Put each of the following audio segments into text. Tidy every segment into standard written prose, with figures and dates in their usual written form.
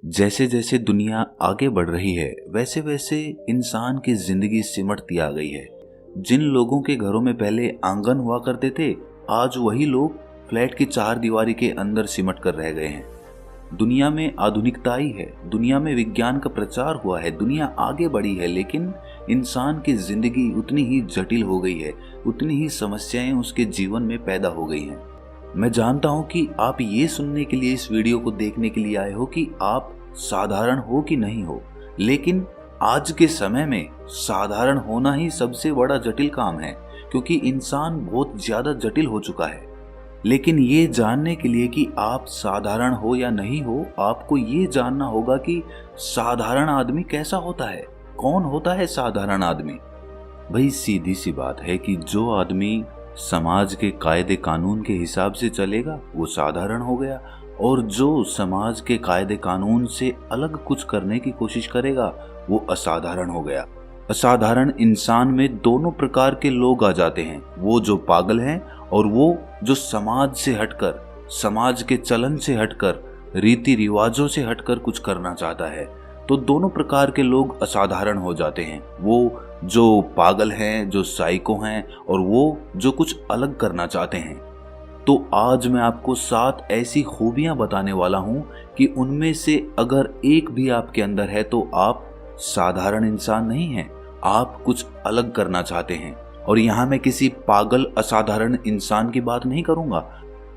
जैसे जैसे दुनिया आगे बढ़ रही है वैसे वैसे इंसान की जिंदगी सिमटती आ गई है। जिन लोगों के घरों में पहले आंगन हुआ करते थे, आज वही लोग फ्लैट की चार दीवारी के अंदर सिमट कर रह गए हैं। दुनिया में आधुनिकता आई है, दुनिया में विज्ञान का प्रचार हुआ है, दुनिया आगे बढ़ी है, लेकिन इंसान की जिंदगी उतनी ही जटिल हो गई है, उतनी ही समस्याएं उसके जीवन में पैदा हो गई हैं। मैं जानता हूं कि आप ये सुनने के लिए इस वीडियो को देखने के लिए आए हो कि आप साधारण हो कि नहीं हो, लेकिन आज के समय में साधारण होना ही सबसे बड़ा जटिल काम है, क्योंकि इंसान बहुत ज्यादा जटिल हो चुका है। लेकिन ये जानने के लिए कि आप साधारण हो या नहीं हो, आपको ये जानना होगा कि साधारण आदमी कैसा होता है, कौन होता है साधारण आदमी। भाई सीधी सी बात है कि जो आदमी समाज के कायदे कानून के हिसाब से चलेगा वो साधारण हो गया, और जो समाज के कायदे कानून से अलग कुछ करने की कोशिश करेगा वो असाधारण हो गया। असाधारण इंसान में दोनों प्रकार के लोग आ जाते हैं, वो जो पागल हैं और वो जो समाज से हटकर, समाज के चलन से हटकर, रीति रिवाजों से हटकर कुछ करना चाहता है। तो दोनों प्रकार के लोग असाधारण हो जाते हैं, वो जो पागल हैं, जो साइको हैं, और वो जो कुछ अलग करना चाहते हैं। तो आज मैं आपको 7 ऐसी खूबियां बताने वाला हूं कि उनमें से अगर एक भी आपके अंदर है तो आप साधारण इंसान नहीं हैं, आप कुछ अलग करना चाहते हैं। और यहां मैं किसी पागल असाधारण इंसान की बात नहीं करूंगा,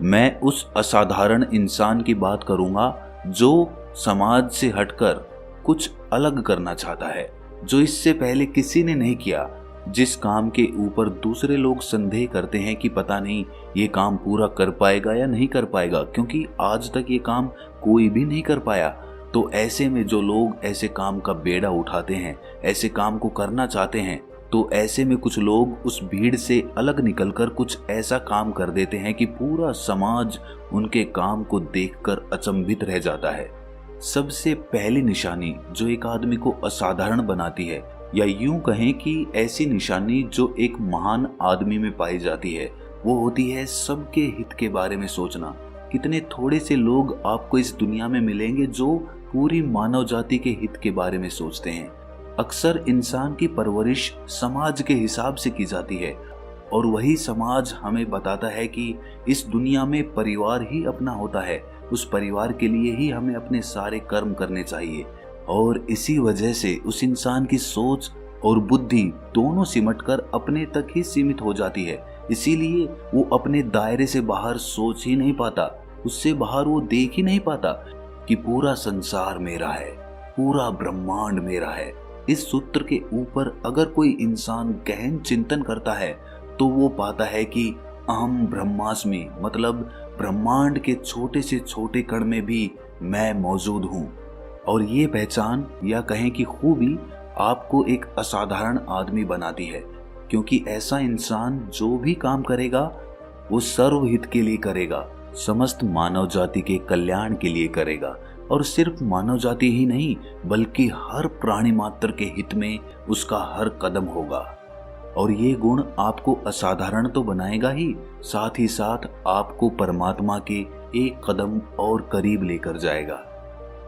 मैं उस असाधारण इंसान की बात करूंगा जो समाज से हटकर कुछ अलग करना चाहता है, जो इससे पहले किसी ने नहीं किया, जिस काम के ऊपर दूसरे लोग संदेह करते हैं कि पता नहीं ये काम पूरा कर पाएगा या नहीं कर पाएगा, क्योंकि आज तक ये काम कोई भी नहीं कर पाया। तो ऐसे में जो लोग ऐसे काम का बेड़ा उठाते हैं, ऐसे काम को करना चाहते हैं, तो ऐसे में कुछ लोग उस भीड़ से अलग निकलकर कुछ ऐसा काम कर देते हैं कि पूरा समाज उनके काम को देखकर अचंभित रह जाता है। सबसे पहली निशानी जो एक आदमी को असाधारण बनाती है, या यूं कहें कि ऐसी निशानी जो एक महान आदमी में पाई जाती है, वो होती है सबके हित के बारे में सोचना। कितने थोड़े से लोग आपको इस दुनिया में मिलेंगे जो पूरी मानव जाति के हित के बारे में सोचते हैं। अक्सर इंसान की परवरिश समाज के हिसाब से की जाती है, और वही समाज हमें बताता है कि इस दुनिया में परिवार ही अपना होता है, उस परिवार के लिए ही हमें अपने सारे कर्म करने चाहिए। और इसी वजह से उस इंसान की सोच और बुद्धि दोनों सिमटकर अपने तक ही सीमित हो जाती है। इसीलिए वो अपने दायरे से बाहर सोच ही नहीं पाता, उससे बाहर वो देख ही नहीं पाता कि पूरा संसार मेरा है, पूरा ब्रह्मांड मेरा है। इस सूत्र के ऊपर अगर कोई इंसान गहन चिंतन करता है तो वो पाता है कि अहम ब्रह्मास्मि, मतलब ब्रह्मांड के छोटे से छोटे कण में भी मैं मौजूद हूँ। और ये पहचान या कहें कि खूबी आपको एक असाधारण आदमी बनाती है, क्योंकि ऐसा इंसान जो भी काम करेगा वो सर्वहित के लिए करेगा, समस्त मानव जाति के कल्याण के लिए करेगा, और सिर्फ मानव जाति ही नहीं बल्कि हर प्राणी मात्र के हित में उसका हर कदम होगा। और ये गुण आपको असाधारण तो बनाएगा ही, साथ ही साथ आपको परमात्मा के एक कदम और करीब लेकर जाएगा।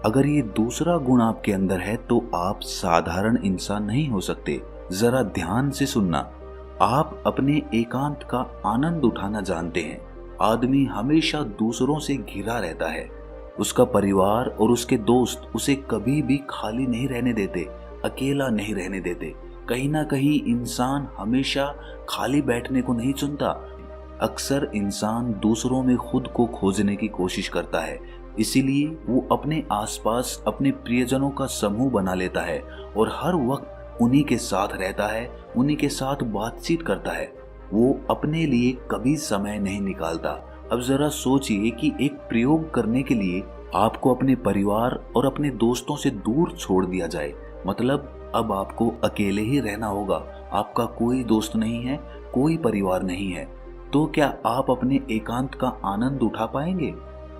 अगर ये दूसरा गुण आपके अंदर है तो आप साधारण इंसान नहीं हो सकते। जरा ध्यान से सुनना, आप अपने एकांत का आनंद उठाना जानते हैं। आदमी हमेशा दूसरों से घिरा रहता है, उसका परिवार और उसके दोस्त उसे कभी भी खाली नहीं रहने देते, अकेला नहीं रहने देते। कहीं ना कहीं इंसान हमेशा खाली बैठने को नहीं चुनता। अक्सर इंसान दूसरों में खुद को खोजने की कोशिश करता है, इसीलिए वो अपने आसपास अपने प्रियजनों का समूह बना लेता है और हर वक्त उन्हीं के साथ रहता है, उन्हीं के साथ बातचीत करता है। वो अपने लिए कभी समय नहीं निकालता। अब जरा सोचिए कि एक प्रयोग करने के लिए आपको अपने परिवार और अपने दोस्तों से दूर छोड़ दिया जाए, मतलब अब आपको अकेले ही रहना होगा, आपका कोई दोस्त नहीं है, कोई परिवार नहीं है, तो क्या आप अपने एकांत का आनंद उठा पाएंगे?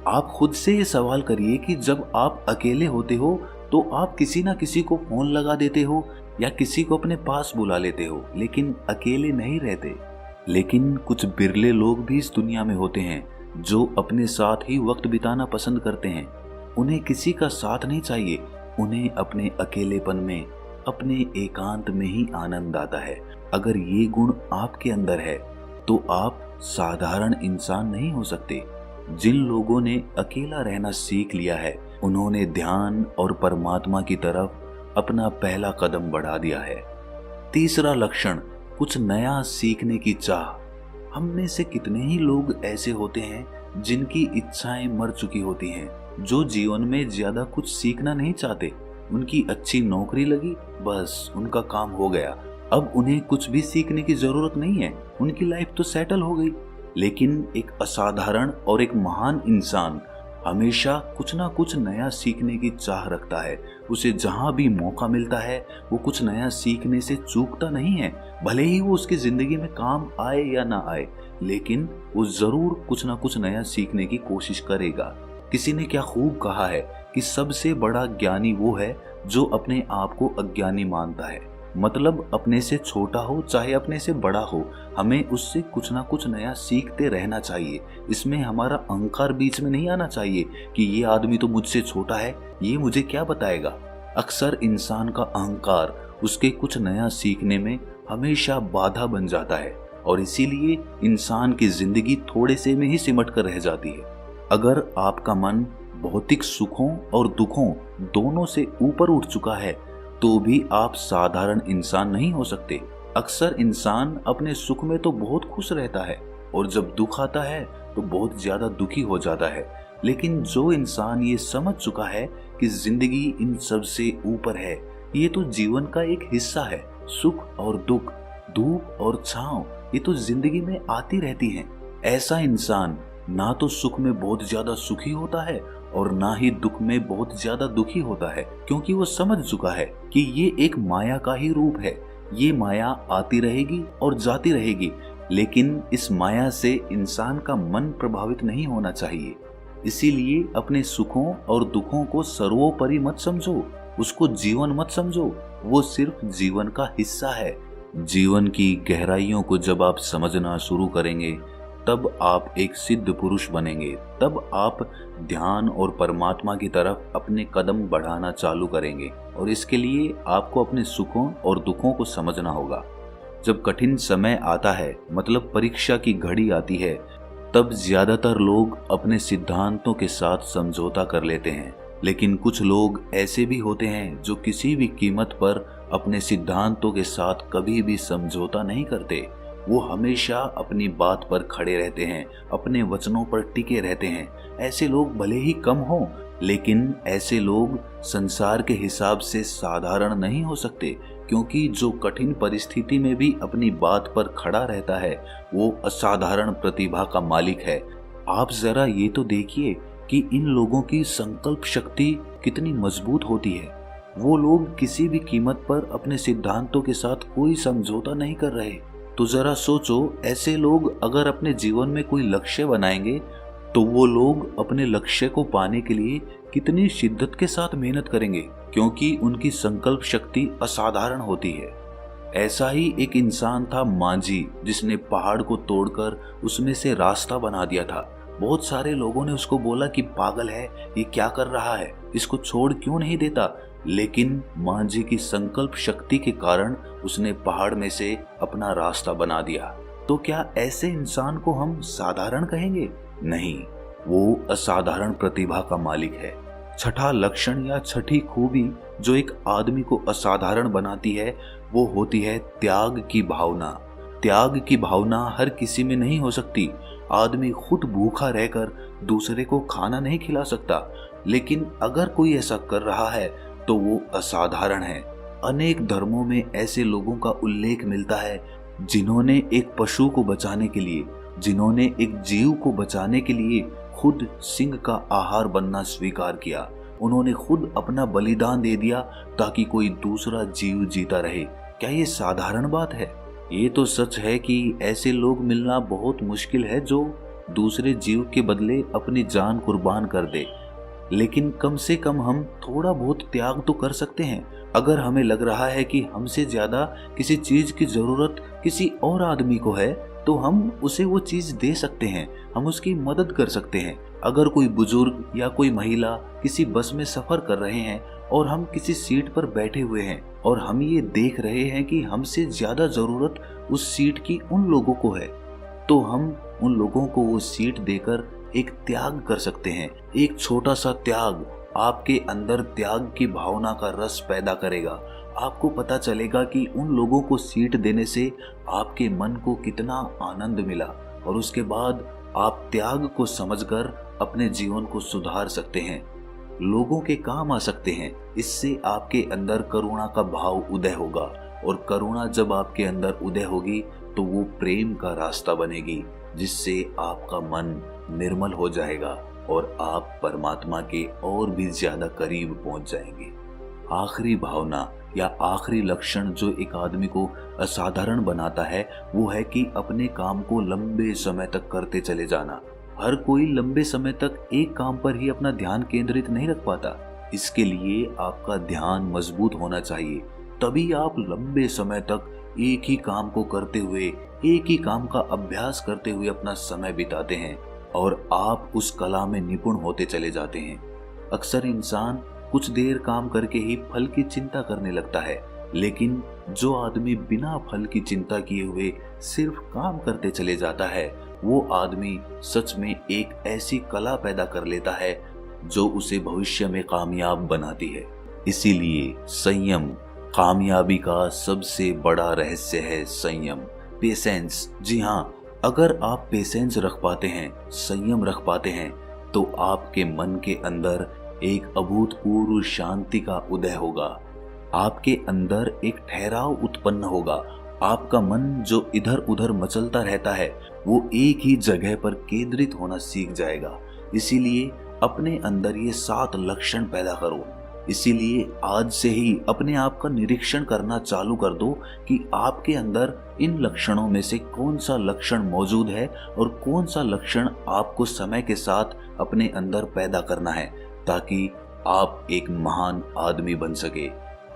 आप खुद से ये सवाल करिए कि जब आप अकेले होते हो तो आप किसी ना किसी को फोन लगा देते हो या किसी को अपने पास बुला लेते हो, लेकिन अकेले नहीं रहते। लेकिन कुछ बिरले लोग भी इस दुनिया में होते हैं जो अपने साथ ही वक्त बिताना पसंद करते हैं। उन्हें किसी का साथ नहीं चाहिए, उन्हें अपने अकेलेपन में, अपने एकांत में ही आनंद आता है। अगर ये गुण आपके अंदर है तो आप साधारण इंसान नहीं हो सकते। जिन लोगों ने अकेला रहना सीख लिया है, उन्होंने ध्यान और परमात्मा की तरफ अपना पहला कदम बढ़ा दिया है। तीसरा लक्षण, कुछ नया सीखने की चाह। हम में से कितने ही लोग ऐसे होते हैं जिनकी इच्छाएं मर चुकी होती हैं, जो जीवन में ज्यादा कुछ सीखना नहीं चाहते। उनकी अच्छी नौकरी लगी, बस उनका काम हो गया, अब उन्हें कुछ भी सीखने की जरूरत नहीं है, उनकी लाइफ तो सेटल हो गई। लेकिन एक असाधारण और एक महान इंसान हमेशा कुछ ना कुछ नया सीखने की चाह रखता है। उसे जहां भी मौका मिलता है वो कुछ नया सीखने से चूकता नहीं है। भले ही वो उसकी जिंदगी में काम आए या ना आए, लेकिन वो जरूर कुछ ना कुछ नया सीखने की कोशिश करेगा। किसी ने क्या खूब कहा है कि सबसे बड़ा ज्ञानी वो है जो अपने आप को अज्ञानी मानता है। मतलब अपने से छोटा हो चाहे अपने से बड़ा हो, हमें उससे कुछ ना कुछ नया सीखते रहना चाहिए। इसमें हमारा अहंकार बीच में नहीं आना चाहिए कि ये आदमी तो मुझसे छोटा है, ये मुझे क्या बताएगा। अक्सर इंसान का अहंकार उसके कुछ नया सीखने में हमेशा बाधा बन जाता है और इसीलिए इंसान की जिंदगी थोड़े से में ही सिमट कर रह जाती है। अगर आपका मन भौतिक सुखों और दुखों दोनों से ऊपर उठ चुका है तो भी आप साधारण इंसान नहीं हो सकते। अक्सर इंसान अपने सुख में तो बहुत खुश रहता है और जब दुख आता है तो बहुत ज्यादा दुखी हो जाता है। लेकिन जो इंसान ये समझ चुका है कि जिंदगी इन सब से ऊपर है, ये तो जीवन का एक हिस्सा है, सुख और दुख, धूप और छांव, ये तो जिंदगी में आती रहती हैं। ऐसा इंसान ना तो सुख में बहुत ज्यादा सुखी होता है और ना ही दुख में बहुत ज्यादा दुखी होता है, क्योंकि वो समझ चुका है कि ये एक माया का ही रूप है। ये माया आती रहेगी और जाती रहेगी, लेकिन इस माया से इंसान का मन प्रभावित नहीं होना चाहिए। इसीलिए अपने सुखों और दुखों को सर्वोपरि मत समझो, उसको जीवन मत समझो, वो सिर्फ जीवन का हिस्सा है। जीवन की गहराइयों को जब आप समझना शुरू करेंगे तब आप एक सिद्ध पुरुष बनेंगे, तब आप ध्यान और परमात्मा की तरफ अपने कदम बढ़ाना चालू करेंगे। और इसके लिए आपको अपने सुखों और दुखों को समझना होगा। जब कठिन समय आता है, मतलब परीक्षा की घड़ी आती है, तब ज्यादातर लोग अपने सिद्धांतों के साथ समझौता कर लेते हैं। लेकिन कुछ लोग ऐसे भी होते हैं जो किसी भी कीमत पर अपने सिद्धांतों के साथ कभी भी समझौता नहीं करते। वो हमेशा अपनी बात पर खड़े रहते हैं, अपने वचनों पर टिके रहते हैं। ऐसे लोग भले ही कम हों, लेकिन ऐसे लोग संसार के हिसाब से साधारण नहीं हो सकते, क्योंकि जो कठिन परिस्थिति में भी अपनी बात पर खड़ा रहता है वो असाधारण प्रतिभा का मालिक है। आप जरा ये तो देखिए कि इन लोगों की संकल्प शक्ति कितनी मजबूत होती है। वो लोग किसी भी कीमत पर अपने सिद्धांतों के साथ कोई समझौता नहीं कर रहे। तो जरा सोचो, ऐसे लोग अगर अपने जीवन में कोई लक्ष्य बनाएंगे तो वो लोग अपने लक्ष्य को पाने के लिए कितनी शिद्दत के साथ मेहनत करेंगे, क्योंकि उनकी संकल्प शक्ति असाधारण होती है। ऐसा ही एक इंसान था मांझी, जिसने पहाड़ को तोड़कर उसमें से रास्ता बना दिया था। बहुत सारे लोगों ने उसको बोला कि पागल है, ये क्या कर रहा है, इसको छोड़ क्यों नहीं देता। लेकिन मांझी की संकल्प शक्ति के कारण उसने पहाड़ में से अपना रास्ता बना दिया। तो क्या ऐसे इंसान को हम साधारण कहेंगे? नहीं, वो असाधारण प्रतिभा का मालिक है। छठा लक्षण या छठी खूबी जो एक आदमी को असाधारण बनाती है वो होती है त्याग की भावना। त्याग की भावना हर किसी में नहीं हो सकती। आदमी खुद भूखा रहकर दूसरे को खाना नहीं खिला सकता, लेकिन अगर कोई ऐसा कर रहा है तो वो असाधारण है। अनेक धर्मों में ऐसे लोगों का उल्लेख मिलता है जिन्होंने एक पशु को बचाने के लिए, जिन्होंने एक जीव को बचाने के लिए खुद सिंह का आहार बनना स्वीकार किया। उन्होंने खुद अपना बलिदान दे दिया ताकि कोई दूसरा जीव जीता रहे। क्या ये साधारण बात है? ये तो सच है कि ऐसे लोग मिलना बहुत मुश्किल है जो दूसरे जीव के बदले अपनी जान कुर्बान कर दे। लेकिन कम से कम हम थोड़ा बहुत त्याग तो कर सकते हैं। अगर हमें लग रहा है कि हमसे ज्यादा किसी चीज की जरूरत किसी और आदमी को है तो हम उसे वो चीज दे सकते हैं, हम उसकी मदद कर सकते हैं। अगर कोई बुजुर्ग या कोई महिला किसी बस में सफर कर रहे हैं और हम किसी सीट पर बैठे हुए हैं और हम ये देख रहे हैं कि हमसे ज्यादा जरूरत उस सीट की उन लोगों को है, तो हम उन लोगों को वो सीट देकर एक त्याग कर सकते हैं। एक छोटा सा त्याग आपके अंदर त्याग की भावना का रस पैदा करेगा। आपको पता चलेगा कि उन लोगों को सीट देने से आपके मन को कितना आनंद मिला, और उसके बाद आप त्याग को समझकर अपने जीवन को सुधार सकते हैं, लोगों के काम आ सकते हैं। इससे आपके अंदर करुणा का भाव उदय होगा, और करुणा जब आपके अंदर उदय होगी तो वो प्रेम का रास्ता बनेगी, जिससे आपका मन निर्मल हो जाएगा और आप परमात्मा के और भी ज्यादा करीब पहुंच जाएंगे। आखिरी भावना या आखिरी लक्षण जो एक आदमी को असाधारण बनाता है वो है कि अपने काम को लंबे समय तक करते चले जाना। हर कोई लंबे समय तक एक काम पर ही अपना ध्यान केंद्रित नहीं रख पाता। इसके लिए आपका ध्यान मजबूत होना चाहिए, तभी आप लंबे समय तक एक ही काम को करते हुए, एक ही काम का अभ्यास करते हुए अपना समय बिताते हैं और आप उस कला में निपुण होते चले जाते हैं। अक्सर इंसान कुछ देर काम करके ही फल की चिंता करने लगता है, लेकिन जो आदमी बिना फल की चिंता किए हुए सिर्फ काम करते चले जाता है, वो आदमी सच में एक ऐसी कला पैदा कर लेता है जो उसे भविष्य में कामयाब बनाती है। इसीलिए संयम कामयाबी का सबसे बड़ा रहस्य है। संयम, पेशेंस। जी हाँ, अगर आप पेशेंस रख पाते हैं, संयम रख पाते हैं, तो आपके मन के अंदर एक अभूतपूर्व शांति का उदय होगा। आपके अंदर एक ठहराव उत्पन्न होगा। आपका मन जो इधर उधर मचलता रहता है वो एक ही जगह पर केंद्रित होना सीख जाएगा। इसीलिए अपने अंदर ये 7 लक्षण पैदा करो। इसीलिए आज से ही अपने आप का निरीक्षण करना चालू कर दो कि आपके अंदर इन लक्षणों में से कौन सा लक्षण मौजूद है और कौन सा लक्षण आपको समय के साथ अपने अंदर पैदा करना है, ताकि आप एक महान आदमी बन सके।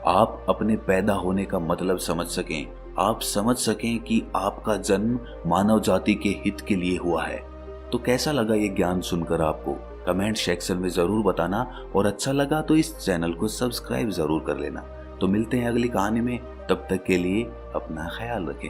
आप अपने पैदा होने का मतलब समझ सकें, आप समझ सकें कि आपका जन्म मानव जाति के हित के लिए हुआ है। तो कैसा लगा ये ज्ञान सुनकर आपको? कमेंट सेक्शन में जरूर बताना, और अच्छा लगा तो इस चैनल को सब्सक्राइब जरूर कर लेना। तो मिलते हैं अगली कहानी में, तब तक के लिए अपना ख्याल रखें।